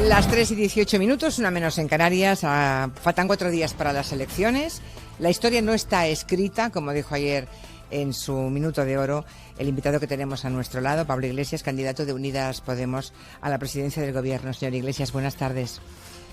Las 3:18, una menos en Canarias. Faltan 4 días para las elecciones. La historia no está escrita, como dijo ayer en su Minuto de Oro el invitado que tenemos a nuestro lado, Pablo Iglesias, candidato de Unidas Podemos a la presidencia del Gobierno. Señor Iglesias, buenas tardes.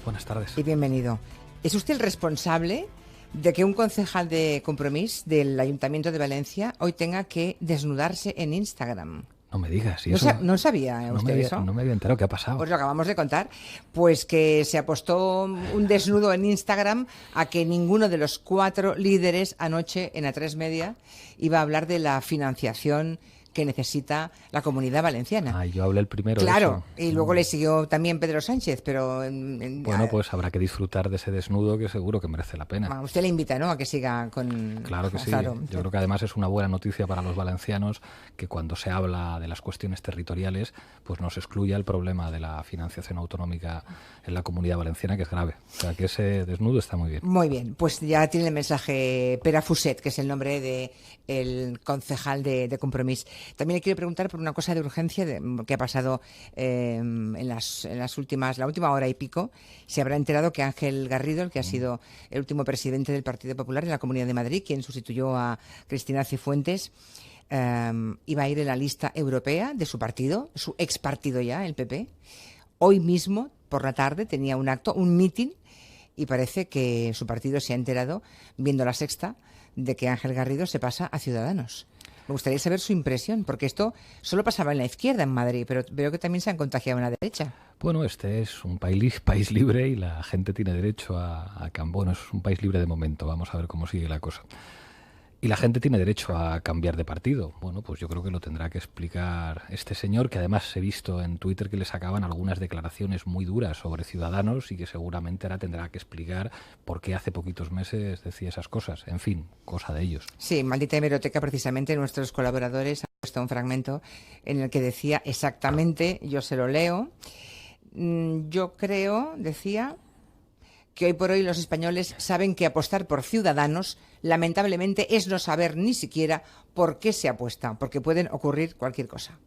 Buenas tardes. Y bienvenido. ¿Es usted el responsable de que un concejal de Compromís del Ayuntamiento de Valencia hoy tenga que desnudarse en Instagram? No me digas. ¿Y ¿No, eso? no sabía usted eso? No me había enterado. ¿Qué ha pasado? Pues lo acabamos de contar. Pues que se apostó un desnudo en Instagram a que ninguno de los 4 líderes anoche en A3 Media iba a hablar de la financiación que necesita la Comunidad Valenciana. Yo hablé el primero. Claro, de eso. y luego le siguió también Pedro Sánchez, pero... Bueno, pues habrá que disfrutar de ese desnudo que seguro que merece la pena. Usted le invita, ¿no?, a que siga con... Claro que sí. Yo creo que además es una buena noticia para los valencianos que cuando se habla de las cuestiones territoriales, pues no se excluya el problema de la financiación autonómica en la Comunidad Valenciana, que es grave. O sea, que ese desnudo está muy bien. Muy bien, pues ya tiene el mensaje Pere Fuset, que es el nombre del concejal de Compromís. También le quiero preguntar por una cosa de urgencia que ha pasado en las últimas, la última hora y pico. Se habrá enterado que Ángel Garrido, el que ha sido el último presidente del Partido Popular en la Comunidad de Madrid, quien sustituyó a Cristina Cifuentes, iba a ir en la lista europea de su partido, su ex partido ya, el PP. Hoy mismo, por la tarde, tenía un acto, un mitin, y parece que su partido se ha enterado, viendo La Sexta, de que Ángel Garrido se pasa a Ciudadanos. Me gustaría saber su impresión, porque esto solo pasaba en la izquierda en Madrid, pero veo que también se han contagiado en la derecha. Bueno, este es un país libre y la gente tiene derecho a bueno, es un país libre de momento. Vamos a ver cómo sigue la cosa. Y la gente tiene derecho a cambiar de partido. Bueno, pues yo creo que lo tendrá que explicar este señor, que además he visto en Twitter que le sacaban algunas declaraciones muy duras sobre Ciudadanos y que seguramente ahora tendrá que explicar por qué hace poquitos meses decía esas cosas. En fin, cosa de ellos. Sí, maldita hemeroteca, precisamente nuestros colaboradores han puesto un fragmento en el que decía exactamente, yo se lo leo, yo creo, decía, que hoy por hoy los españoles saben que apostar por Ciudadanos, lamentablemente, es no saber ni siquiera por qué se apuesta, porque pueden ocurrir cualquier cosa.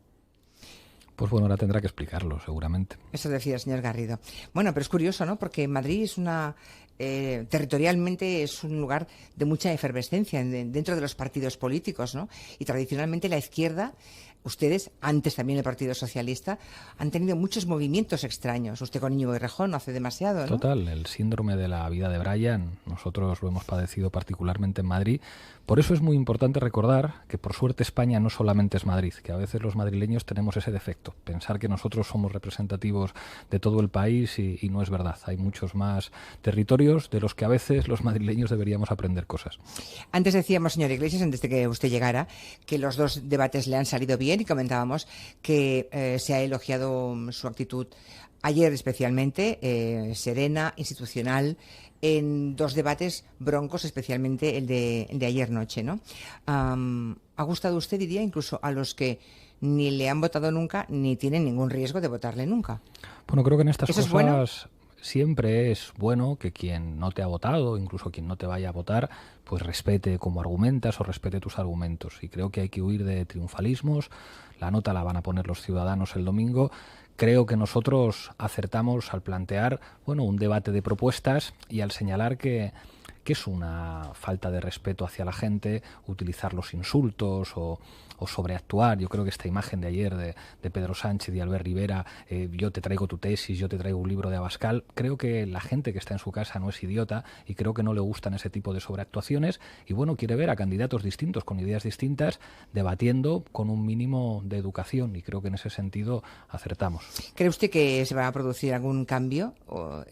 Pues bueno, ahora tendrá que explicarlo, seguramente. Eso decía el señor Garrido. Bueno, pero es curioso, ¿no? Porque Madrid es territorialmente es un lugar de mucha efervescencia dentro de los partidos políticos, ¿no? Y tradicionalmente la izquierda, ustedes, antes también el Partido Socialista, han tenido muchos movimientos extraños. Usted con Íñigo Errejón no hace demasiado, ¿no? Total, el síndrome de la vida de Brian, nosotros lo hemos padecido particularmente en Madrid. Por eso es muy importante recordar que por suerte España no solamente es Madrid, que a veces los madrileños tenemos ese defecto, pensar que nosotros somos representativos de todo el país y no es verdad. Hay muchos más territorios de los que a veces los madrileños deberíamos aprender cosas. Antes decíamos, señor Iglesias, antes de que usted llegara, que los 2 debates le han salido bien y comentábamos que se ha elogiado su actitud ayer especialmente, serena, institucional, en 2 debates broncos, especialmente el de ayer noche, ¿no? ¿Ha gustado usted, diría, incluso a los que ni le han votado nunca ni tienen ningún riesgo de votarle nunca? Bueno, creo que en estas cosas... ¿Es bueno? Siempre es bueno que quien no te ha votado, incluso quien no te vaya a votar, pues respete cómo argumentas o respete tus argumentos. Y creo que hay que huir de triunfalismos. La nota la van a poner los ciudadanos el domingo. Creo que nosotros acertamos al plantear, bueno, un debate de propuestas y al señalar que es una falta de respeto hacia la gente utilizar los insultos o sobreactuar. Yo creo que esta imagen de ayer de Pedro Sánchez y Albert Rivera, yo te traigo tu tesis, yo te traigo un libro de Abascal, creo que la gente que está en su casa no es idiota y creo que no le gustan ese tipo de sobreactuaciones y bueno, quiere ver a candidatos distintos, con ideas distintas, debatiendo con un mínimo de educación y creo que en ese sentido acertamos. ¿Cree usted que se va a producir algún cambio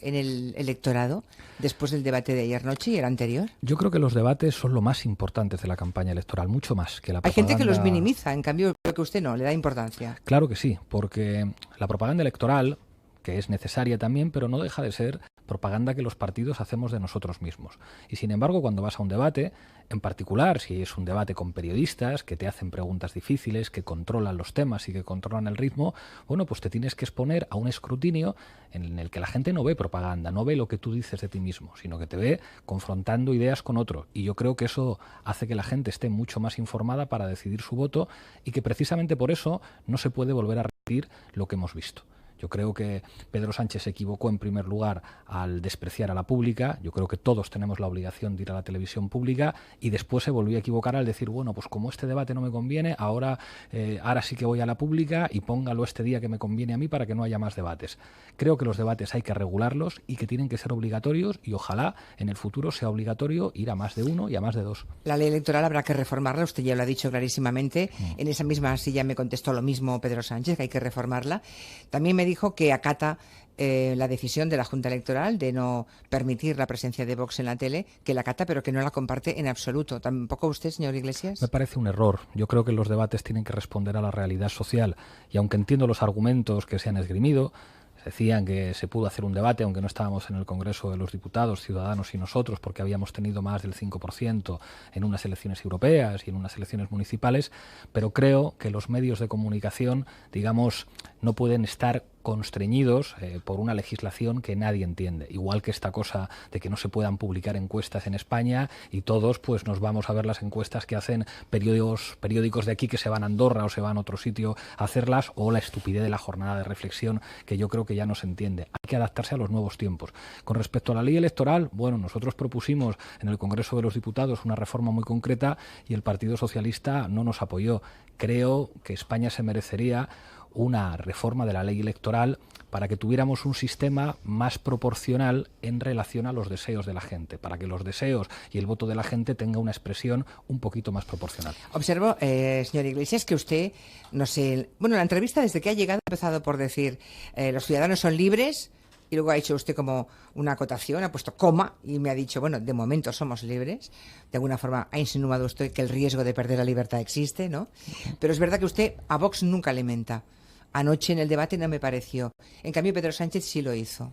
en el electorado después del debate de ayer noche y el anterior? Yo creo que los debates son lo más importante de la campaña electoral, mucho más que la propaganda. Hay gente que los minimiza, en cambio creo que usted no, le da importancia. Claro que sí, porque la propaganda electoral, que es necesaria también, pero no deja de ser propaganda que los partidos hacemos de nosotros mismos. Y sin embargo, cuando vas a un debate, en particular si es un debate con periodistas que te hacen preguntas difíciles, que controlan los temas y que controlan el ritmo, bueno, pues te tienes que exponer a un escrutinio en el que la gente no ve propaganda, no ve lo que tú dices de ti mismo, sino que te ve confrontando ideas con otro. Y yo creo que eso hace que la gente esté mucho más informada para decidir su voto y que precisamente por eso no se puede volver a repetir lo que hemos visto. Yo creo que Pedro Sánchez se equivocó en primer lugar al despreciar a la pública. Yo creo que todos tenemos la obligación de ir a la televisión pública, y después se volvió a equivocar al decir, bueno, pues como este debate no me conviene, ahora sí que voy a la pública y póngalo este día que me conviene a mí para que no haya más debates. Creo que los debates hay que regularlos y que tienen que ser obligatorios, y ojalá en el futuro sea obligatorio ir a más de uno y a más de dos. La ley electoral habrá que reformarla, usted ya lo ha dicho clarísimamente. En esa misma silla me contestó lo mismo Pedro Sánchez, que hay que reformarla. También me dijo que acata la decisión de la Junta Electoral de no permitir la presencia de Vox en la tele, que la acata pero que no la comparte en absoluto. ¿Tampoco usted, señor Iglesias? Me parece un error. Yo creo que los debates tienen que responder a la realidad social, y aunque entiendo los argumentos que se han esgrimido, decían que se pudo hacer un debate, aunque no estábamos en el Congreso de los Diputados, Ciudadanos y nosotros, porque habíamos tenido más del 5% en unas elecciones europeas y en unas elecciones municipales, pero creo que los medios de comunicación, digamos, no pueden estar constreñidos por una legislación que nadie entiende. Igual que esta cosa de que no se puedan publicar encuestas en España y todos pues nos vamos a ver las encuestas que hacen periódicos de aquí que se van a Andorra o se van a otro sitio a hacerlas, o la estupidez de la jornada de reflexión, que yo creo que ya no se entiende. Hay que adaptarse a los nuevos tiempos. Con respecto a la ley electoral, bueno, nosotros propusimos en el Congreso de los Diputados una reforma muy concreta y el Partido Socialista no nos apoyó. Creo que España se merecería una reforma de la ley electoral para que tuviéramos un sistema más proporcional en relación a los deseos de la gente, para que los deseos y el voto de la gente tenga una expresión un poquito más proporcional. Observo, señor Iglesias, que usted, no sé, bueno, la entrevista desde que ha llegado ha empezado por decir los ciudadanos son libres, y luego ha hecho usted como una acotación, ha puesto coma y me ha dicho, bueno, de momento somos libres. De alguna forma ha insinuado usted que el riesgo de perder la libertad existe, ¿no? Pero es verdad que usted a Vox nunca le menta. Anoche en el debate no me pareció. En cambio, Pedro Sánchez sí lo hizo.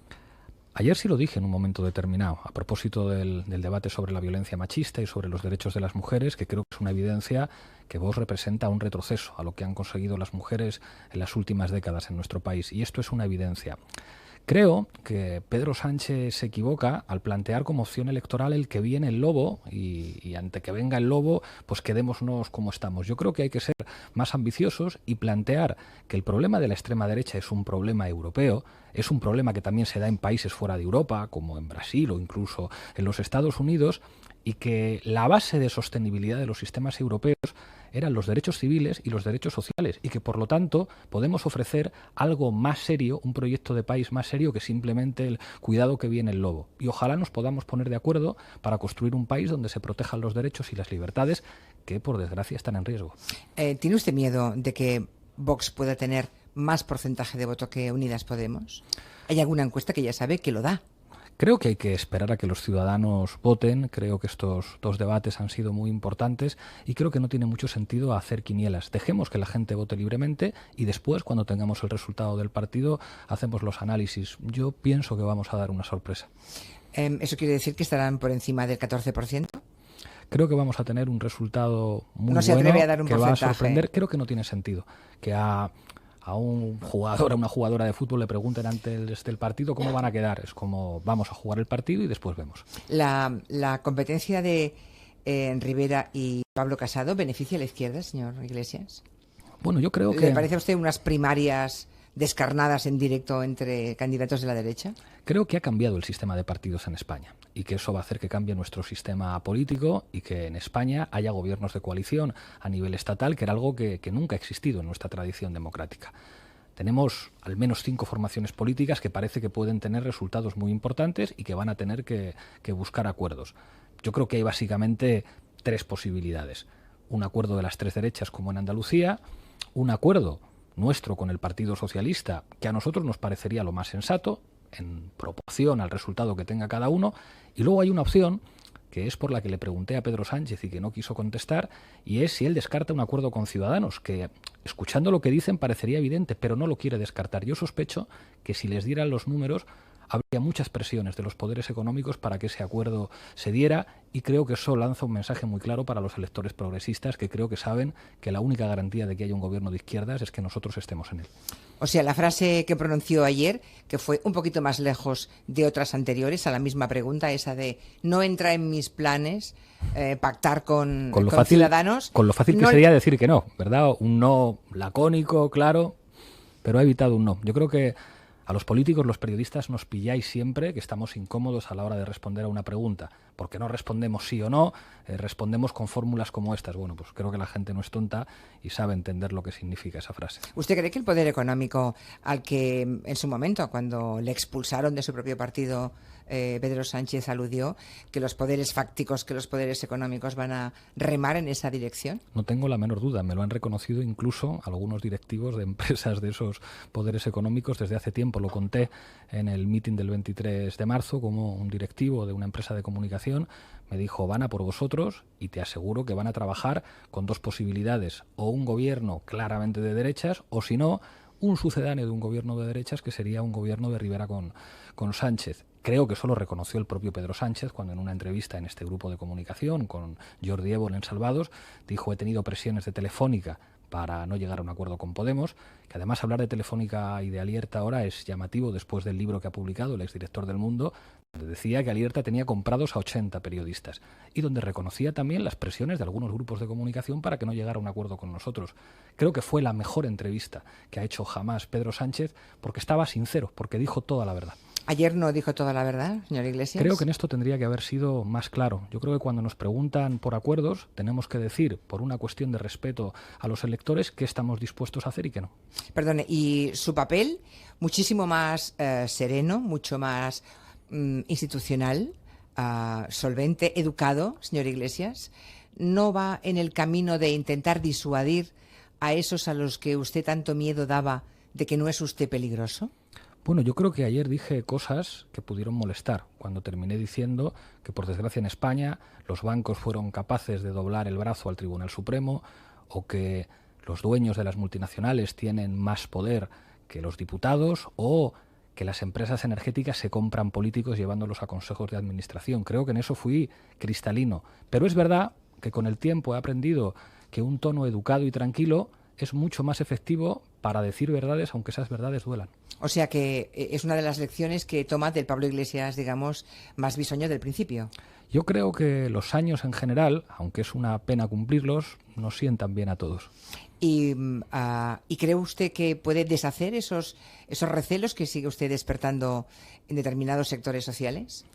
Ayer sí lo dije en un momento determinado, a propósito del debate sobre la violencia machista y sobre los derechos de las mujeres, que creo que es una evidencia que Vox representa un retroceso a lo que han conseguido las mujeres en las últimas décadas en nuestro país. Y esto es una evidencia. Creo que Pedro Sánchez se equivoca al plantear como opción electoral el que viene el lobo y ante que venga el lobo, pues quedémonos como estamos. Yo creo que hay que ser más ambiciosos y plantear que el problema de la extrema derecha es un problema europeo, es un problema que también se da en países fuera de Europa, como en Brasil o incluso en los Estados Unidos, y que la base de sostenibilidad de los sistemas europeos eran los derechos civiles y los derechos sociales, y que por lo tanto podemos ofrecer algo más serio, un proyecto de país más serio que simplemente el cuidado que viene el lobo. Y ojalá nos podamos poner de acuerdo para construir un país donde se protejan los derechos y las libertades que por desgracia están en riesgo. ¿Tiene usted miedo de que Vox pueda tener más porcentaje de voto que Unidas Podemos? Hay alguna encuesta que ya sabe que lo da. Creo que hay que esperar a que los ciudadanos voten. Creo que estos dos debates han sido muy importantes y creo que no tiene mucho sentido hacer quinielas. Dejemos que la gente vote libremente y después, cuando tengamos el resultado del partido, hacemos los análisis. Yo pienso que vamos a dar una sorpresa. ¿Eso quiere decir que estarán por encima del 14%? Creo que vamos a tener un resultado muy no se atreve bueno a dar un que porcentaje. Va a sorprender. Creo que no tiene sentido que a un jugador, a una jugadora de fútbol le pregunten antes del partido cómo van a quedar. Es como vamos a jugar el partido y después vemos. La competencia de Rivera y Pablo Casado beneficia a la izquierda, señor Iglesias. Bueno, yo creo que... ¿Le parece a usted unas primarias descarnadas en directo entre candidatos de la derecha? Creo que ha cambiado el sistema de partidos en España y que eso va a hacer que cambie nuestro sistema político y que en España haya gobiernos de coalición a nivel estatal, que era algo que nunca ha existido en nuestra tradición democrática. Tenemos al menos 5 formaciones políticas que parece que pueden tener resultados muy importantes y que van a tener que buscar acuerdos. Yo creo que hay básicamente 3 posibilidades. Un acuerdo de las 3 derechas como en Andalucía, un acuerdo nuestro con el Partido Socialista, que a nosotros nos parecería lo más sensato, en proporción al resultado que tenga cada uno, y luego hay una opción que es por la que le pregunté a Pedro Sánchez y que no quiso contestar, y es si él descarta un acuerdo con Ciudadanos, que escuchando lo que dicen parecería evidente, pero no lo quiere descartar. Yo sospecho que si les dieran los números habría muchas presiones de los poderes económicos para que ese acuerdo se diera, y creo que eso lanza un mensaje muy claro para los electores progresistas, que creo que saben que la única garantía de que haya un gobierno de izquierdas es que nosotros estemos en él. O sea, la frase que pronunció ayer, que fue un poquito más lejos de otras anteriores, a la misma pregunta, esa de no entra en mis planes pactar con Ciudadanos. Con lo fácil que sería decir que no, ¿verdad? Un no lacónico, claro, pero ha evitado un no. Yo creo que A los políticos, los periodistas, nos pilláis siempre que estamos incómodos a la hora de responder a una pregunta, porque no respondemos sí o no, respondemos con fórmulas como estas. Bueno, pues creo que la gente no es tonta y sabe entender lo que significa esa frase. ¿Usted cree que el poder económico al que en su momento, cuando le expulsaron de su propio partido, Pedro Sánchez aludió, que los poderes fácticos, que los poderes económicos van a remar en esa dirección? No tengo la menor duda, me lo han reconocido incluso algunos directivos de empresas de esos poderes económicos desde hace tiempo. Lo conté en el meeting del 23 de marzo, como un directivo de una empresa de comunicación me dijo: van a por vosotros y te aseguro que van a trabajar con dos posibilidades, o un gobierno claramente de derechas, o si no, un sucedáneo de un gobierno de derechas, que sería un gobierno de Rivera con Sánchez. Creo que eso lo reconoció el propio Pedro Sánchez cuando en una entrevista en este grupo de comunicación con Jordi Évole en Salvados dijo: he tenido presiones de Telefónica para no llegar a un acuerdo con Podemos, que además hablar de Telefónica y de Alierta ahora es llamativo después del libro que ha publicado el exdirector del Mundo, donde decía que Alierta tenía comprados a 80 periodistas y donde reconocía también las presiones de algunos grupos de comunicación para que no llegara a un acuerdo con nosotros. Creo que fue la mejor entrevista que ha hecho jamás Pedro Sánchez, porque estaba sincero, porque dijo toda la verdad. ¿Ayer no dijo toda la verdad, señor Iglesias? Creo que en esto tendría que haber sido más claro. Yo creo que cuando nos preguntan por acuerdos, tenemos que decir, por una cuestión de respeto a los electores, qué estamos dispuestos a hacer y qué no. Perdone, y su papel, muchísimo más sereno, mucho más institucional, solvente, educado, señor Iglesias, ¿no va en el camino de intentar disuadir a esos a los que usted tanto miedo daba de que no es usted peligroso? Bueno, yo creo que ayer dije cosas que pudieron molestar, cuando terminé diciendo que, por desgracia, en España los bancos fueron capaces de doblar el brazo al Tribunal Supremo, o que los dueños de las multinacionales tienen más poder que los diputados, o que las empresas energéticas se compran políticos llevándolos a consejos de administración. Creo que en eso fui cristalino. Pero es verdad que con el tiempo he aprendido que un tono educado y tranquilo es mucho más efectivo para decir verdades, aunque esas verdades duelan. O sea que es una de las lecciones que toma del Pablo Iglesias, digamos, más bisoño del principio. Yo creo que los años en general, aunque es una pena cumplirlos, nos sientan bien a todos. ¿Y cree usted que puede deshacer esos recelos que sigue usted despertando en determinados sectores sociales?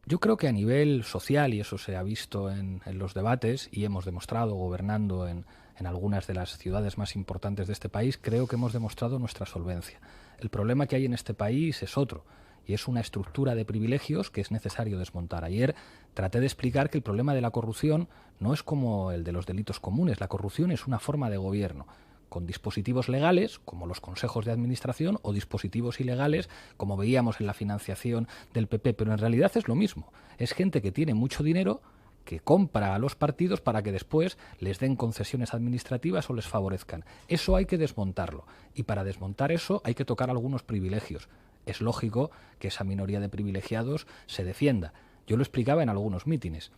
Yo creo que a nivel social, y eso se ha visto en los debates, y hemos demostrado gobernando en algunas de las ciudades más importantes de este país, creo que hemos demostrado nuestra solvencia. El problema que hay en este país es otro, y es una estructura de privilegios que es necesario desmontar. Ayer traté de explicar que el problema de la corrupción no es como el de los delitos comunes. La corrupción es una forma de gobierno, con dispositivos legales, como los consejos de administración, o dispositivos ilegales, como veíamos en la financiación del PP, pero en realidad es lo mismo. Es gente que tiene mucho dinero, que compra a los partidos para que después les den concesiones administrativas o les favorezcan. Eso hay que desmontarlo, y para desmontar eso hay que tocar algunos privilegios. Es lógico que esa minoría de privilegiados se defienda. Yo lo explicaba en algunos mítines.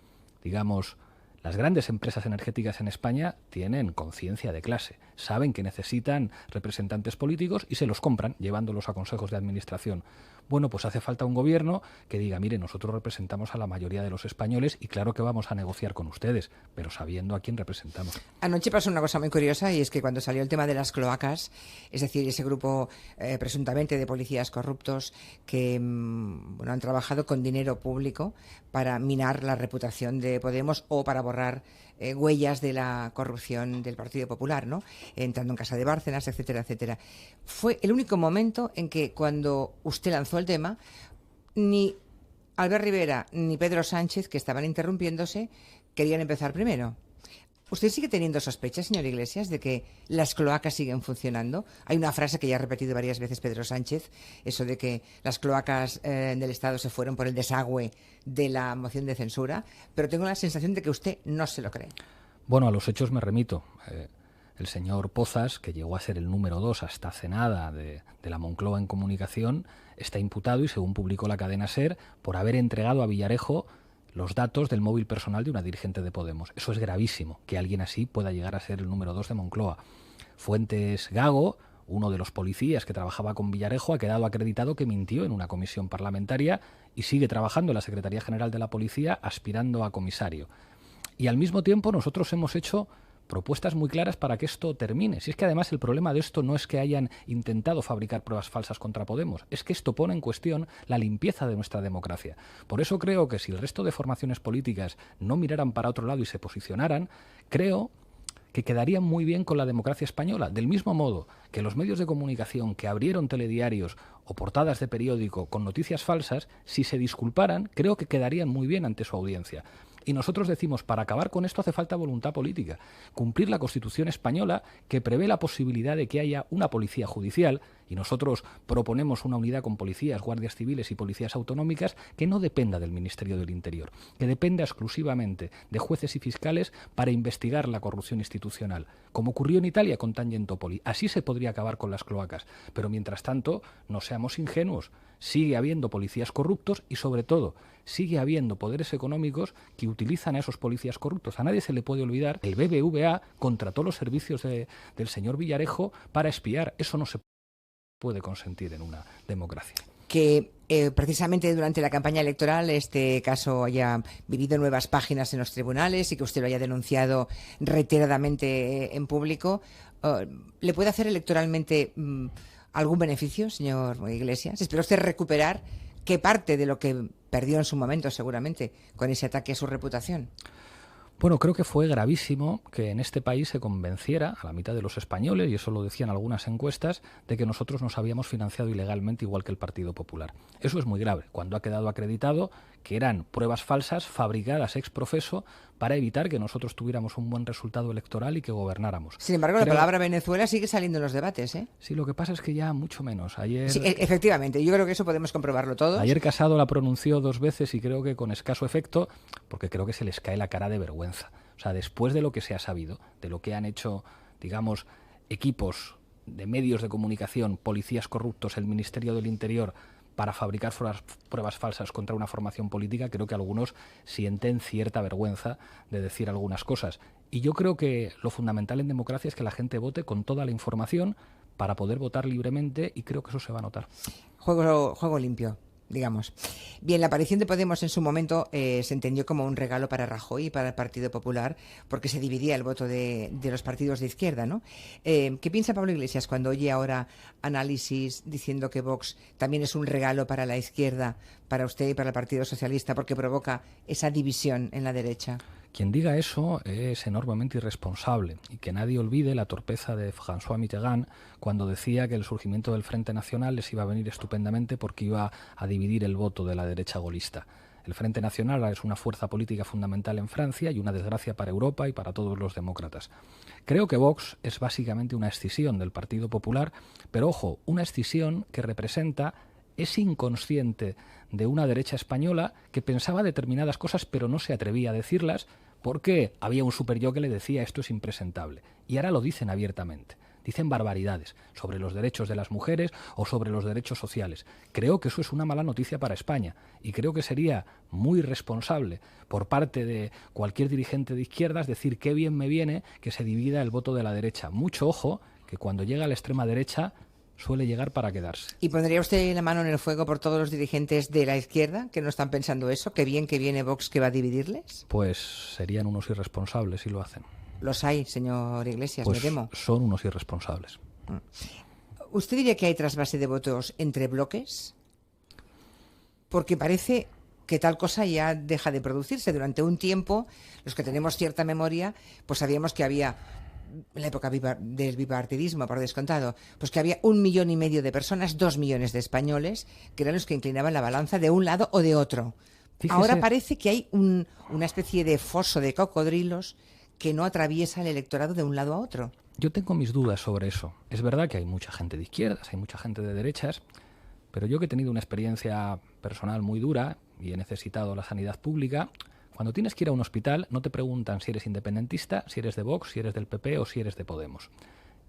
Digamos, las grandes empresas energéticas en España tienen conciencia de clase, saben que necesitan representantes políticos y se los compran llevándolos a consejos de administración. Bueno, pues hace falta un gobierno que diga: mire, nosotros representamos a la mayoría de los españoles y claro que vamos a negociar con ustedes, pero sabiendo a quién representamos. Anoche pasó una cosa muy curiosa, y es que cuando salió el tema de las cloacas, es decir, ese grupo presuntamente de policías corruptos que han trabajado con dinero público para minar la reputación de Podemos o para borrar huellas de la corrupción del Partido Popular, ¿no? Entrando en casa de Bárcenas, etcétera, etcétera. Fue el único momento en que, cuando usted lanzó el tema, ni Albert Rivera ni Pedro Sánchez, que estaban interrumpiéndose, querían empezar primero. ¿Usted sigue teniendo sospechas, señor Iglesias, de que las cloacas siguen funcionando? Hay una frase que ya ha repetido varias veces Pedro Sánchez, eso de que las cloacas del Estado se fueron por el desagüe de la moción de censura, pero tengo la sensación de que usted no se lo cree. Bueno, a los hechos me remito. El señor Pozas, que llegó a ser el número 2 hasta hace nada de la Moncloa en comunicación, está imputado, y según publicó la cadena SER, por haber entregado a Villarejo los datos del móvil personal de una dirigente de Podemos. Eso es gravísimo, que alguien así pueda llegar a ser el número 2 de Moncloa. Fuentes Gago, uno de los policías que trabajaba con Villarejo, ha quedado acreditado que mintió en una comisión parlamentaria y sigue trabajando en la Secretaría General de la Policía aspirando a comisario. Y al mismo tiempo nosotros hemos hecho propuestas muy claras para que esto termine. Si es que además el problema de esto no es que hayan intentado fabricar pruebas falsas contra Podemos, es que esto pone en cuestión la limpieza de nuestra democracia. Por eso creo que si el resto de formaciones políticas no miraran para otro lado y se posicionaran, creo que quedarían muy bien con la democracia española, del mismo modo que los medios de comunicación que abrieron telediarios o portadas de periódico con noticias falsas, si se disculparan, creo que quedarían muy bien ante su audiencia. Y nosotros decimos, para acabar con esto hace falta voluntad política. Cumplir la Constitución española, que prevé la posibilidad de que haya una policía judicial, y nosotros proponemos una unidad con policías, guardias civiles y policías autonómicas, que no dependa del Ministerio del Interior, que dependa exclusivamente de jueces y fiscales para investigar la corrupción institucional, como ocurrió en Italia con Tangentopoli. Así se podría acabar con las cloacas. Pero mientras tanto, no seamos ingenuos. Sigue habiendo policías corruptos y, sobre todo, sigue habiendo poderes económicos que utilizan a esos policías corruptos. A nadie se le puede olvidar que el BBVA contrató los servicios del señor Villarejo para espiar. Eso no se puede consentir en una democracia. Que precisamente durante la campaña electoral este caso haya vivido nuevas páginas en los tribunales y que usted lo haya denunciado reiteradamente en público, ¿le puede hacer electoralmente algún beneficio, señor Iglesias? ¿Espera usted recuperar qué parte de lo que perdió en su momento, seguramente, con ese ataque a su reputación? Bueno, creo que fue gravísimo que en este país se convenciera a la mitad de los españoles, y eso lo decían algunas encuestas, de que nosotros nos habíamos financiado ilegalmente igual que el Partido Popular. Eso es muy grave, cuando ha quedado acreditado que eran pruebas falsas fabricadas ex profeso para evitar que nosotros tuviéramos un buen resultado electoral y que gobernáramos. Sin embargo, la palabra Venezuela sigue saliendo en los debates, ¿eh? Sí, lo que pasa es que ya mucho menos. Ayer, sí, efectivamente, yo creo que eso podemos comprobarlo todos. Ayer Casado la pronunció 2 veces y creo que con escaso efecto, porque creo que se les cae la cara de vergüenza. O sea, después de lo que se ha sabido, de lo que han hecho, digamos, equipos de medios de comunicación, policías corruptos, el Ministerio del Interior, para fabricar pruebas falsas contra una formación política, creo que algunos sienten cierta vergüenza de decir algunas cosas. Y yo creo que lo fundamental en democracia es que la gente vote con toda la información para poder votar libremente, y creo que eso se va a notar. Juego limpio, digamos. Bien, la aparición de Podemos en su momento se entendió como un regalo para Rajoy y para el Partido Popular, porque se dividía el voto de los partidos de izquierda, ¿no? ¿Qué piensa Pablo Iglesias cuando oye ahora análisis diciendo que Vox también es un regalo para la izquierda, para usted y para el Partido Socialista, porque provoca esa división en la derecha? Quien diga eso es enormemente irresponsable, y que nadie olvide la torpeza de François Mitterrand cuando decía que el surgimiento del Frente Nacional les iba a venir estupendamente porque iba a dividir el voto de la derecha golista. El Frente Nacional es una fuerza política fundamental en Francia y una desgracia para Europa y para todos los demócratas. Creo que Vox es básicamente una escisión del Partido Popular, pero ojo, una escisión que representa ese inconsciente de una derecha española que pensaba determinadas cosas pero no se atrevía a decirlas porque había un superyo que le decía esto es impresentable. Y ahora lo dicen abiertamente. Dicen barbaridades sobre los derechos de las mujeres o sobre los derechos sociales. Creo que eso es una mala noticia para España y creo que sería muy irresponsable por parte de cualquier dirigente de izquierdas decir qué bien me viene que se divida el voto de la derecha. Mucho ojo que cuando llega a la extrema derecha suele llegar para quedarse. ¿Y pondría usted la mano en el fuego por todos los dirigentes de la izquierda que no están pensando eso? ¿Qué bien que viene Vox que va a dividirles? Pues serían unos irresponsables si lo hacen. Los hay, señor Iglesias, pues me temo. Son unos irresponsables. ¿Usted diría que hay trasvase de votos entre bloques? Porque parece que tal cosa ya deja de producirse. Durante un tiempo, los que tenemos cierta memoria, pues sabíamos que había, en la época del bipartidismo, por descontado, pues que había 1,5 millones de personas, 2 millones de españoles, que eran los que inclinaban la balanza de un lado o de otro. Fíjese. Ahora parece que hay una especie de foso de cocodrilos que no atraviesa el electorado de un lado a otro. Yo tengo mis dudas sobre eso. Es verdad que hay mucha gente de izquierdas, hay mucha gente de derechas, pero yo que he tenido una experiencia personal muy dura y he necesitado la sanidad pública, cuando tienes que ir a un hospital no te preguntan si eres independentista, si eres de Vox, si eres del PP o si eres de Podemos.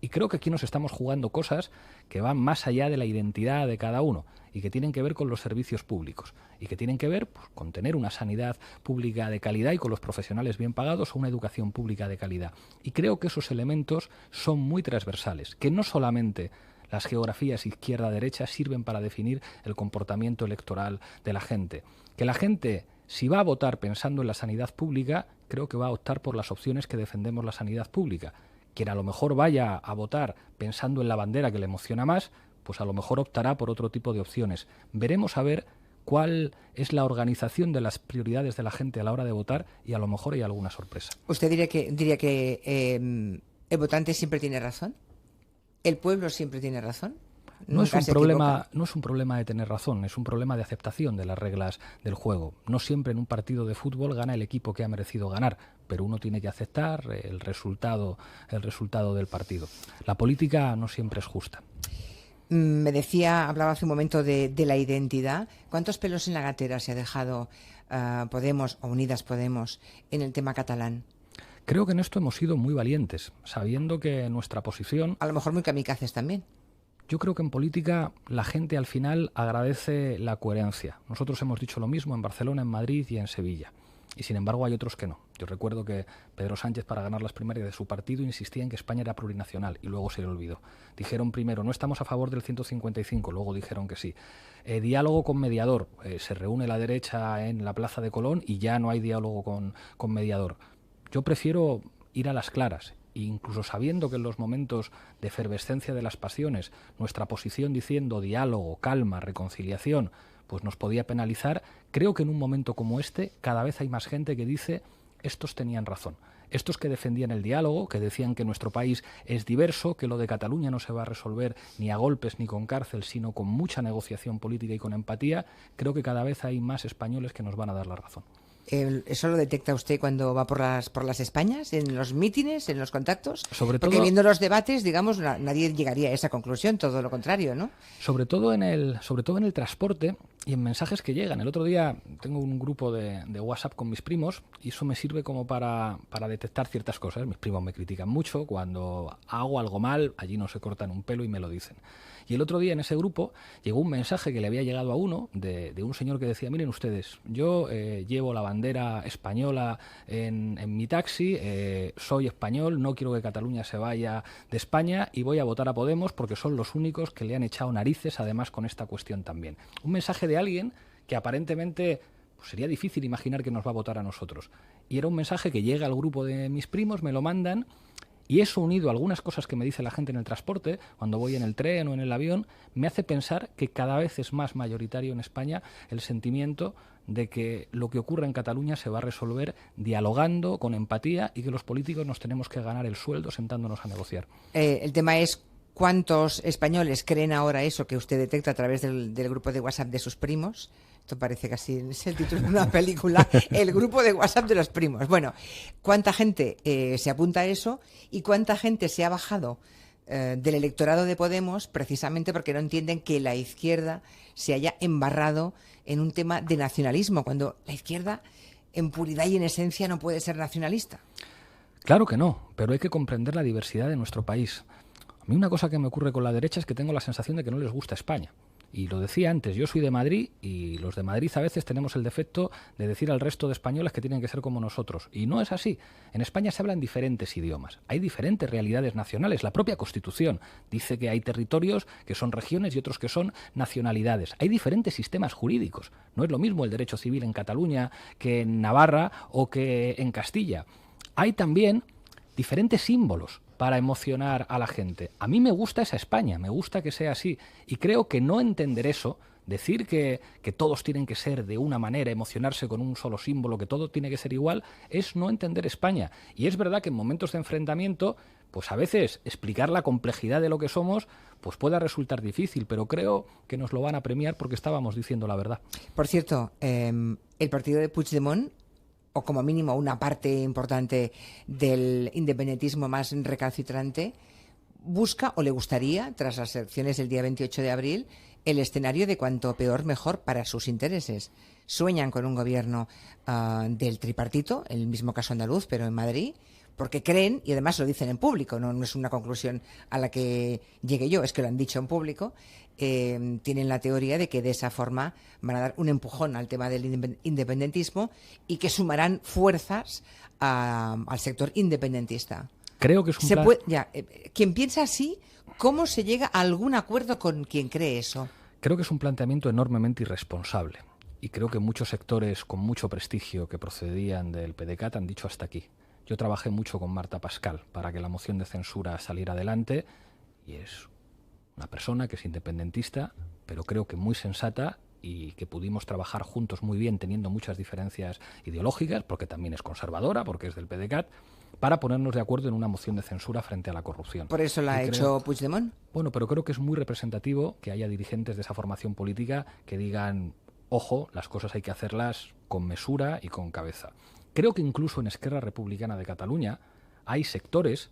Y creo que aquí nos estamos jugando cosas que van más allá de la identidad de cada uno y que tienen que ver con los servicios públicos y que tienen que ver pues, con tener una sanidad pública de calidad y con los profesionales bien pagados o una educación pública de calidad. Y creo que esos elementos son muy transversales, que no solamente las geografías izquierda-derecha sirven para definir el comportamiento electoral de la gente. Que la gente Si va a votar pensando en la sanidad pública, creo que va a optar por las opciones que defendemos la sanidad pública. Quien a lo mejor vaya a votar pensando en la bandera que le emociona más, pues a lo mejor optará por otro tipo de opciones. Veremos a ver cuál es la organización de las prioridades de la gente a la hora de votar y a lo mejor hay alguna sorpresa. ¿Usted diría que el votante siempre tiene razón? ¿El pueblo siempre tiene razón? No es un problema de tener razón, es un problema de aceptación de las reglas del juego. No siempre en un partido de fútbol gana el equipo que ha merecido ganar, pero uno tiene que aceptar el resultado del partido. La política no siempre es justa. Hablaba hace un momento de la identidad. ¿Cuántos pelos en la gatera se ha dejado Podemos o Unidas Podemos en el tema catalán? Creo que en esto hemos sido muy valientes, sabiendo que nuestra posición... A lo mejor muy kamikazes también. Yo creo que en política la gente al final agradece la coherencia. Nosotros hemos dicho lo mismo en Barcelona, en Madrid y en Sevilla. Y sin embargo hay otros que no. Yo recuerdo que Pedro Sánchez, para ganar las primarias de su partido, insistía en que España era plurinacional y luego se le olvidó. Dijeron primero, no estamos a favor del 155, luego dijeron que sí. Diálogo con mediador. Se reúne la derecha en la Plaza de Colón y ya no hay diálogo con mediador. Yo prefiero ir a las claras. Incluso sabiendo que en los momentos de efervescencia de las pasiones, nuestra posición diciendo diálogo, calma, reconciliación, pues nos podía penalizar, creo que en un momento como este cada vez hay más gente que dice estos tenían razón. Estos que defendían el diálogo, que decían que nuestro país es diverso, que lo de Cataluña no se va a resolver ni a golpes ni con cárcel, sino con mucha negociación política y con empatía, creo que cada vez hay más españoles que nos van a dar la razón. ¿Eso lo detecta usted cuando va por las Españas, en los mítines, en los contactos? Sobre Porque todo, viendo los debates, digamos, nadie llegaría a esa conclusión, todo lo contrario, ¿no? Sobre todo en el transporte y en mensajes que llegan. El otro día tengo un grupo de WhatsApp con mis primos y eso me sirve como para detectar ciertas cosas. Mis primos me critican mucho, cuando hago algo mal, allí no se cortan un pelo y me lo dicen. Y el otro día en ese grupo llegó un mensaje que le había llegado a uno de un señor que decía, miren ustedes, yo llevo la bandera española en mi taxi, soy español, no quiero que Cataluña se vaya de España y voy a votar a Podemos porque son los únicos que le han echado narices además con esta cuestión también. Un mensaje de alguien que aparentemente pues sería difícil imaginar que nos va a votar a nosotros. Y era un mensaje que llega al grupo de mis primos, me lo mandan. Y eso, unido a algunas cosas que me dice la gente en el transporte, cuando voy en el tren o en el avión, me hace pensar que cada vez es más mayoritario en España el sentimiento de que lo que ocurre en Cataluña se va a resolver dialogando, con empatía, y que los políticos nos tenemos que ganar el sueldo sentándonos a negociar. El tema es cuántos españoles creen ahora eso que usted detecta a través del grupo de WhatsApp de sus primos. Esto parece casi es el título de una película, el grupo de WhatsApp de los primos. Bueno, ¿cuánta gente se apunta a eso y cuánta gente se ha bajado del electorado de Podemos precisamente porque no entienden que la izquierda se haya embarrado en un tema de nacionalismo, cuando la izquierda en puridad y en esencia no puede ser nacionalista? Claro que no, pero hay que comprender la diversidad de nuestro país. A mí una cosa que me ocurre con la derecha es que tengo la sensación de que no les gusta España. Y lo decía antes, yo soy de Madrid y los de Madrid a veces tenemos el defecto de decir al resto de españoles que tienen que ser como nosotros. Y no es así. En España se hablan diferentes idiomas. Hay diferentes realidades nacionales. La propia Constitución dice que hay territorios que son regiones y otros que son nacionalidades. Hay diferentes sistemas jurídicos. No es lo mismo el derecho civil en Cataluña que en Navarra o que en Castilla. Hay también diferentes símbolos para emocionar a la gente. A mí me gusta esa España, me gusta que sea así. Y creo que no entender eso, decir que todos tienen que ser de una manera, emocionarse con un solo símbolo, que todo tiene que ser igual, es no entender España. Y es verdad que en momentos de enfrentamiento, pues a veces explicar la complejidad de lo que somos, pues pueda resultar difícil, pero creo que nos lo van a premiar porque estábamos diciendo la verdad. Por cierto, el partido de Puigdemont, o como mínimo una parte importante del independentismo más recalcitrante, busca o le gustaría, tras las elecciones del día 28 de abril, el escenario de cuanto peor mejor para sus intereses. Sueñan con un gobierno del tripartito, en el mismo caso andaluz, pero en Madrid, porque creen, y además lo dicen en público, no es una conclusión a la que llegue yo, es que lo han dicho en público, tienen la teoría de que de esa forma van a dar un empujón al tema del independentismo y que sumarán fuerzas al sector independentista. Creo que es un plan... Quien piensa así, ¿cómo se llega a algún acuerdo con quien cree eso? Creo que es un planteamiento enormemente irresponsable. y creo que muchos sectores con mucho prestigio que procedían del PDeCAT han dicho hasta aquí. Yo trabajé mucho con Marta Pascal para que la moción de censura saliera adelante y es una persona que es independentista, pero creo que muy sensata y que pudimos trabajar juntos muy bien teniendo muchas diferencias ideológicas, porque también es conservadora, porque es del PDeCAT, para ponernos de acuerdo en una moción de censura frente a la corrupción. ¿Por eso la ha hecho Puigdemont? Bueno, pero creo que es muy representativo que haya dirigentes de esa formación política que digan, ojo, las cosas hay que hacerlas con mesura y con cabeza. Creo que incluso en Esquerra Republicana de Cataluña hay sectores,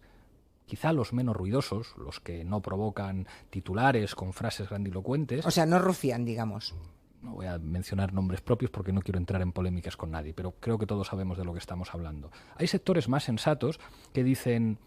quizá los menos ruidosos, los que no provocan titulares con frases grandilocuentes. O sea, no rufián, digamos. No voy a mencionar nombres propios porque no quiero entrar en polémicas con nadie, pero creo que todos sabemos de lo que estamos hablando. Hay sectores más sensatos que dicen,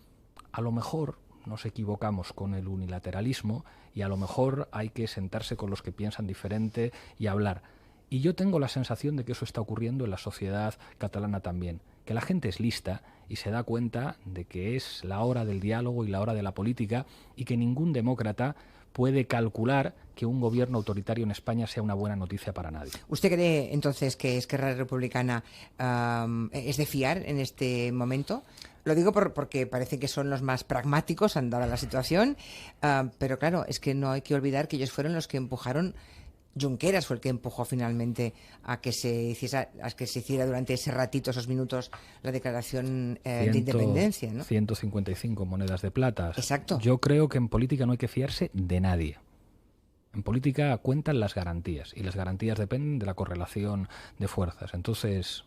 a lo mejor nos equivocamos con el unilateralismo y a lo mejor hay que sentarse con los que piensan diferente y hablar. Y yo tengo la sensación de que eso está ocurriendo en la sociedad catalana también, que la gente es lista y se da cuenta de que es la hora del diálogo y la hora de la política y que ningún demócrata puede calcular que un gobierno autoritario en España sea una buena noticia para nadie. ¿Usted cree entonces que Esquerra Republicana es de fiar en este momento? Lo digo porque parece que son los más pragmáticos, han dado la situación, pero claro, es que no hay que olvidar que ellos fueron los que empujaron. Junqueras fue el que empujó finalmente a que se hiciera durante ese ratito, esos minutos, la declaración de independencia, ¿no? 155 monedas de plata. Exacto. Yo creo que en política no hay que fiarse de nadie. En política cuentan las garantías y las garantías dependen de la correlación de fuerzas. Entonces,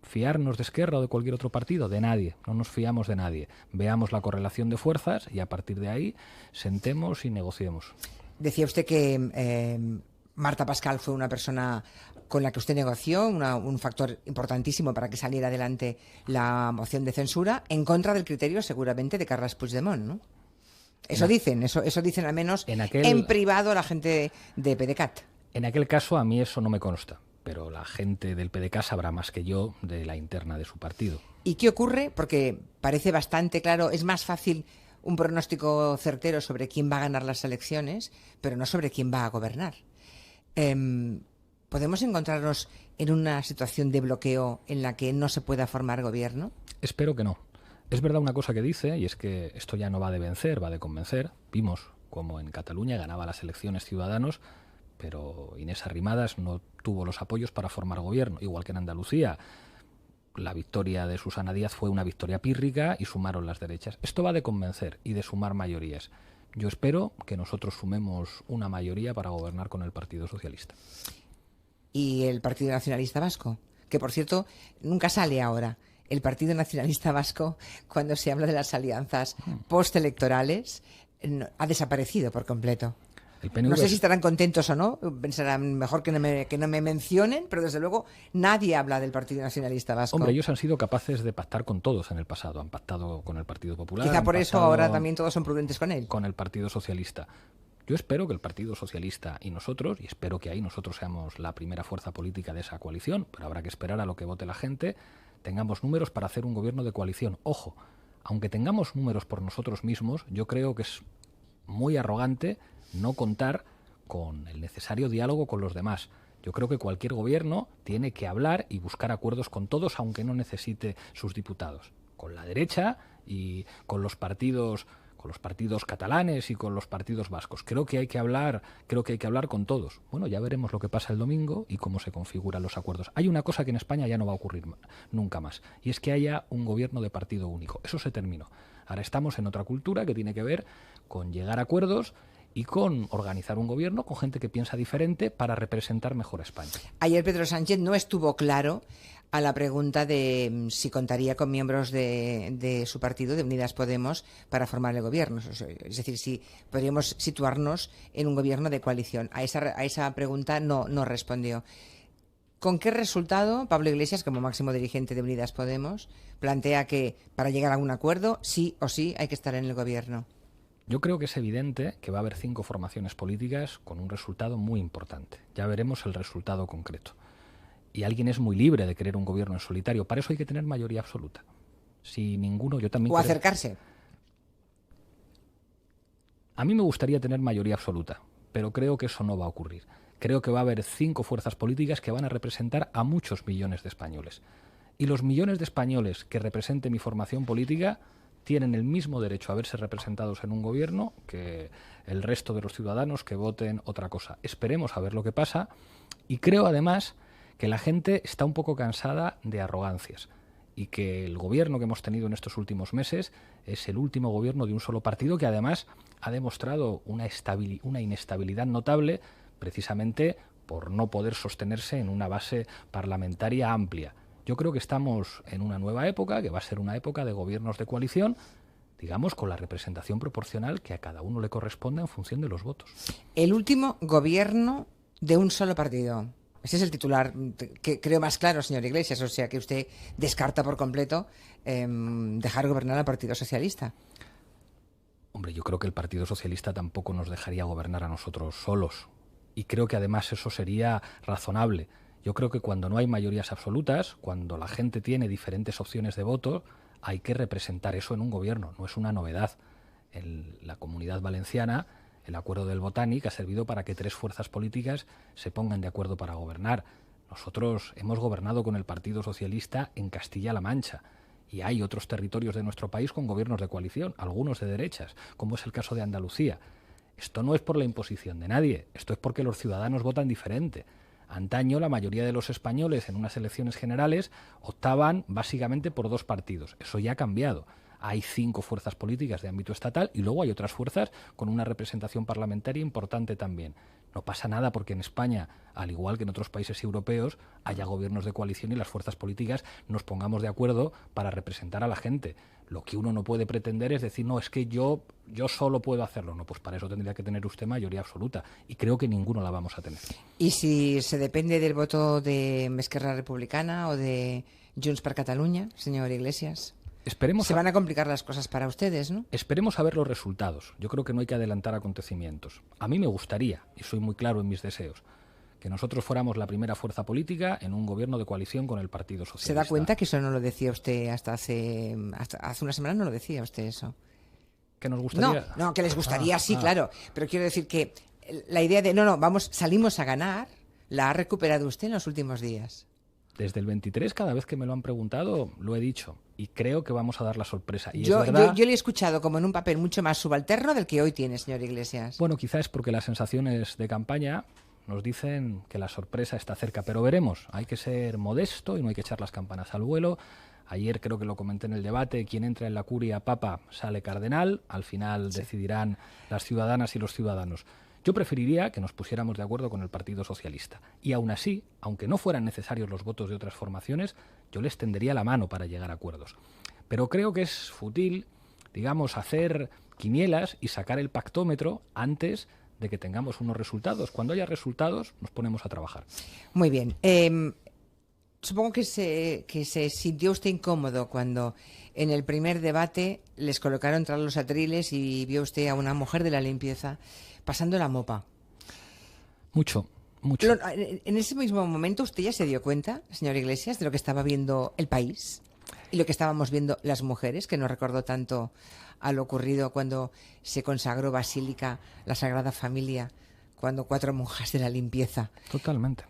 ¿fiarnos de Esquerra o de cualquier otro partido? De nadie. No nos fiamos de nadie. Veamos la correlación de fuerzas y a partir de ahí sentemos y negociemos. Decía usted que Marta Pascal fue una persona con la que usted negoció, un factor importantísimo para que saliera adelante la moción de censura, en contra del criterio seguramente de Carles Puigdemont, ¿no? Eso dicen al menos en privado la gente de PDeCAT. En aquel caso a mí eso no me consta, pero la gente del PDeCAT sabrá más que yo de la interna de su partido. ¿Y qué ocurre? Porque parece bastante claro, es más fácil un pronóstico certero sobre quién va a ganar las elecciones, pero no sobre quién va a gobernar. ¿Podemos encontrarnos en una situación de bloqueo en la que no se pueda formar gobierno? Espero que no. Es verdad una cosa que dice, y es que esto ya no va de vencer, va de convencer. Vimos como en Cataluña ganaba las elecciones Ciudadanos, pero Inés Arrimadas no tuvo los apoyos para formar gobierno, igual que en Andalucía. La victoria de Susana Díaz fue una victoria pírrica y sumaron las derechas. Esto va de convencer y de sumar mayorías. Yo espero que nosotros sumemos una mayoría para gobernar con el Partido Socialista. ¿Y el Partido Nacionalista Vasco? Que, por cierto, nunca sale ahora. El Partido Nacionalista Vasco, cuando se habla de las alianzas postelectorales, ha desaparecido por completo. No sé si estarán contentos o no, pensarán mejor que no me mencionen, pero desde luego nadie habla del Partido Nacionalista Vasco. Hombre, ellos han sido capaces de pactar con todos en el pasado. Han pactado con el Partido Popular. Quizá por eso ahora también todos son prudentes con él. Con el Partido Socialista. Yo espero que el Partido Socialista y nosotros, y espero que ahí nosotros seamos la primera fuerza política de esa coalición, pero habrá que esperar a lo que vote la gente, tengamos números para hacer un gobierno de coalición. Ojo, aunque tengamos números por nosotros mismos, yo creo que es muy arrogante no contar con el necesario diálogo con los demás. Yo creo que cualquier gobierno tiene que hablar y buscar acuerdos con todos, aunque no necesite sus diputados. Con la derecha y con los partidos catalanes y con los partidos vascos. Creo que hay que hablar con todos. Bueno, ya veremos lo que pasa el domingo y cómo se configuran los acuerdos. Hay una cosa que en España ya no va a ocurrir nunca más, y es que haya un gobierno de partido único. Eso se terminó. Ahora estamos en otra cultura que tiene que ver con llegar a acuerdos y con organizar un gobierno con gente que piensa diferente para representar mejor a España. Ayer Pedro Sánchez no estuvo claro a la pregunta de si contaría con miembros de su partido, de Unidas Podemos, para formar el gobierno. Es decir, si podríamos situarnos en un gobierno de coalición. A esa pregunta no respondió. ¿Con qué resultado Pablo Iglesias, como máximo dirigente de Unidas Podemos, plantea que para llegar a un acuerdo, sí o sí, hay que estar en el gobierno? Yo creo que es evidente que va a haber 5 formaciones políticas con un resultado muy importante. Ya veremos el resultado concreto. Y alguien es muy libre de querer un gobierno en solitario. Para eso hay que tener mayoría absoluta. Si ninguno, yo también. O acercarse. A mí me gustaría tener mayoría absoluta, pero creo que eso no va a ocurrir. creo que va a haber 5 fuerzas políticas que van a representar a muchos millones de españoles. Y los millones de españoles que represente mi formación política tienen el mismo derecho a verse representados en un gobierno que el resto de los ciudadanos que voten otra cosa. Esperemos a ver lo que pasa, y creo además que la gente está un poco cansada de arrogancias y que el gobierno que hemos tenido en estos últimos meses es el último gobierno de un solo partido, que además ha demostrado una inestabilidad notable precisamente por no poder sostenerse en una base parlamentaria amplia. Yo creo que estamos en una nueva época, que va a ser una época de gobiernos de coalición, digamos, con la representación proporcional que a cada uno le corresponda en función de los votos. El último gobierno de un solo partido. Ese es el titular que creo más claro, señor Iglesias. O sea, que usted descarta por completo dejar gobernar al Partido Socialista. Hombre, yo creo que el Partido Socialista tampoco nos dejaría gobernar a nosotros solos. Y creo que además eso sería razonable. Yo creo que cuando no hay mayorías absolutas, cuando la gente tiene diferentes opciones de voto, hay que representar eso en un gobierno. No es una novedad. En la Comunidad Valenciana, el acuerdo del Botánic ha servido para que 3 fuerzas políticas se pongan de acuerdo para gobernar. Nosotros hemos gobernado con el Partido Socialista en Castilla-La Mancha. Y hay otros territorios de nuestro país con gobiernos de coalición, algunos de derechas, como es el caso de Andalucía. Esto no es por la imposición de nadie, esto es porque los ciudadanos votan diferente. Antaño la mayoría de los españoles en unas elecciones generales optaban básicamente por 2 partidos. Eso ya ha cambiado. Hay 5 fuerzas políticas de ámbito estatal y luego hay otras fuerzas con una representación parlamentaria importante también. No pasa nada porque en España, al igual que en otros países europeos, haya gobiernos de coalición y las fuerzas políticas nos pongamos de acuerdo para representar a la gente. Lo que uno no puede pretender es decir, no, es que yo solo puedo hacerlo. No, pues para eso tendría que tener usted mayoría absoluta. Y creo que ninguno la vamos a tener. ¿Y si se depende del voto de Esquerra Republicana o de Junts per Catalunya, señor Iglesias? Se van a complicar las cosas para ustedes, ¿no? Esperemos a ver los resultados. Yo creo que no hay que adelantar acontecimientos. A mí me gustaría, y soy muy claro en mis deseos, que nosotros fuéramos la primera fuerza política en un gobierno de coalición con el Partido Socialista. ¿Se da cuenta que eso no lo decía usted hasta hace una semana? No lo decía usted eso. ¿Que nos gustaría? No, que les gustaría, sí, claro. Pero quiero decir que la idea de, salimos a ganar, la ha recuperado usted en los últimos días. Desde el 23, cada vez que me lo han preguntado, lo he dicho. Y creo que vamos a dar la sorpresa. Y yo es verdad, le he escuchado como en un papel mucho más subalterno del que hoy tiene, señor Iglesias. Bueno, quizás es porque las sensaciones de campaña nos dicen que la sorpresa está cerca. Pero veremos. Hay que ser modesto y no hay que echar las campanas al vuelo. Ayer creo que lo comenté en el debate. Quien entra en la curia papa sale cardenal. Al final decidirán las ciudadanas y los ciudadanos. Yo preferiría que nos pusiéramos de acuerdo con el Partido Socialista. Y aún así, aunque no fueran necesarios los votos de otras formaciones, yo les tendería la mano para llegar a acuerdos. Pero creo que es fútil, digamos, hacer quinielas y sacar el pactómetro antes de que tengamos unos resultados. Cuando haya resultados, nos ponemos a trabajar. Muy bien. Supongo que se sintió usted incómodo cuando en el primer debate les colocaron tras los atriles y vio usted a una mujer de la limpieza pasando la mopa. Mucho. En ese mismo momento usted ya se dio cuenta, señor Iglesias, de lo que estaba viendo el país y lo que estábamos viendo las mujeres, que nos recordó tanto a lo ocurrido cuando se consagró Basílica, la Sagrada Familia, cuando 4 monjas de la limpieza. Totalmente.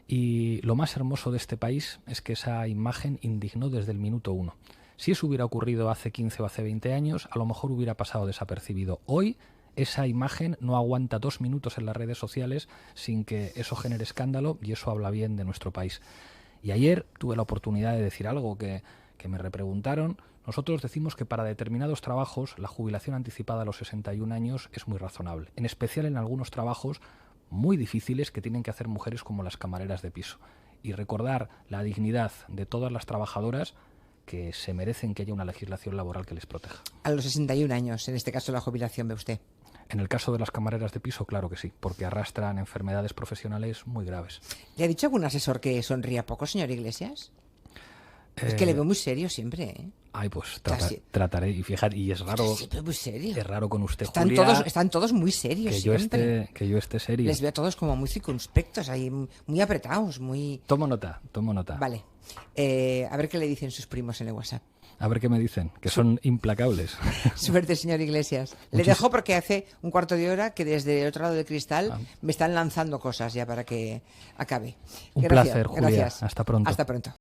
Y lo más hermoso de este país es que esa imagen indignó desde el minuto 1. Si eso hubiera ocurrido hace 15 o hace 20 años, a lo mejor hubiera pasado desapercibido. Hoy esa imagen no aguanta 2 minutos en las redes sociales sin que eso genere escándalo, y eso habla bien de nuestro país. Y ayer tuve la oportunidad de decir algo que me repreguntaron. Nosotros decimos que para determinados trabajos la jubilación anticipada a los 61 años es muy razonable, en especial en algunos trabajos muy difíciles que tienen que hacer mujeres como las camareras de piso. Y recordar la dignidad de todas las trabajadoras que se merecen que haya una legislación laboral que les proteja. A los 61 años, en este caso la jubilación, ¿ve usted? En el caso de las camareras de piso, claro que sí, porque arrastran enfermedades profesionales muy graves. ¿Le ha dicho algún asesor que sonría poco, señor Iglesias? Es que le veo muy serio siempre, ¿eh? Ay, pues trataré. Y fíjate, y es raro. Siempre muy serio. Es raro con usted, Julia. Están todos muy serios siempre. Que yo esté serio. Les veo a todos como muy circunspectos, ahí, muy apretados, muy... Tomo nota. Vale. A ver qué le dicen sus primos en el WhatsApp. A ver qué me dicen, que son implacables. Suerte, señor Iglesias. Le dejo porque hace un cuarto de hora que desde el otro lado del cristal me están lanzando cosas ya para que acabe. Un Gracias, placer, Julia. gracias. Hasta pronto. Hasta pronto.